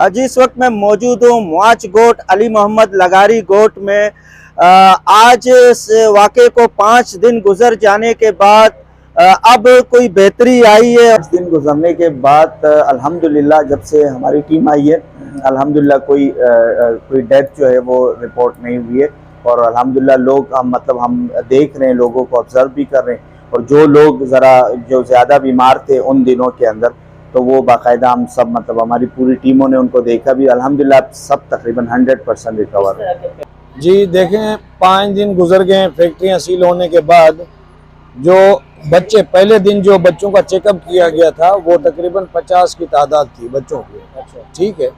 जी इस वक्त मैं मौजूद हूँ मुआच गोट अली मोहम्मद लगारी गोट में। आज इस वाक़े को 5 दिन गुजर जाने के बाद अब कोई बेहतरी आई है। 5 दिन गुजरने के बाद अल्हम्दुलिल्लाह जब से हमारी टीम आई है अल्हम्दुलिल्लाह कोई डेथ जो है वो रिपोर्ट नहीं हुई है। और अल्हम्दुलिल्लाह लोग हम देख रहे हैं, लोगों को ऑब्जर्व भी कर रहे हैं। और जो लोग ज़रा जो ज़्यादा बीमार थे उन दिनों के अंदर, तो वो बाकायदा हम सब हमारी पूरी टीमों ने उनको देखा भी, अल्हम्दुलिल्लाह सब तकरीबन 100% रिकवर है। जी देखें, 5 दिन गुजर गए फैक्ट्रियां सील होने के बाद। जो बच्चे पहले दिन जो बच्चों का चेकअप किया गया था वो तकरीबन 50 की तादाद थी बच्चों की। ठीक है,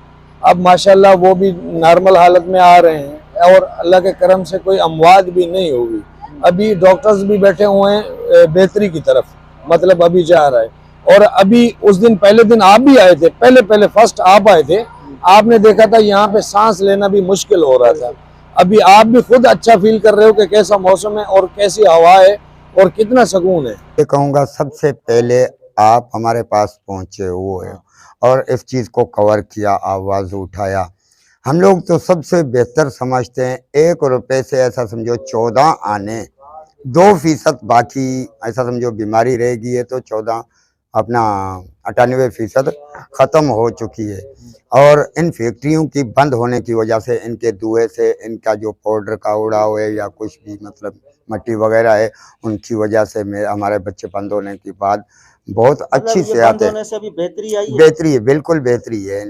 अब माशाल्लाह वो भी नॉर्मल हालत में आ रहे हैं और अल्लाह के करम से कोई अमवात भी नहीं होगी। अभी डॉक्टर्स भी बैठे हुए हैं बेहतरी की तरफ, मतलब अभी जा रहा है। और अभी उस दिन पहले दिन आप भी आए थे, पहले फर्स्ट आप आए थे, आपने देखा था यहाँ पे सांस लेना भी मुश्किल हो रहा था। अभी आप भी खुद अच्छा फील कर रहे हो कि कैसा मौसम है और कैसी हवा है और कितना सुकून है। ये कहूँगा सबसे पहले आप हमारे पास पहुँचे हुए हो और इस चीज़ को कवर किया, आवाज़ उठाया। हम लोग तो सबसे बेहतर समझते हैं, 1 रुपए से ऐसा समझो 14 आने, 2% बाकी ऐसा समझो बीमारी रहेगी है तो 14 अपना 98% ख़त्म हो चुकी है। और इन फैक्ट्रियों की बंद होने की वजह से, इनके धुएँ से, इनका जो पाउडर का उड़ाव है या कुछ भी मतलब मट्टी वगैरह है, उनकी वजह से हमारे बच्चे बंद होने के बाद बहुत अच्छी मतलब ये सेहत बंद है। होने से अभी बेहतरी आई है। बेहतरी है, बिल्कुल बेहतरी है।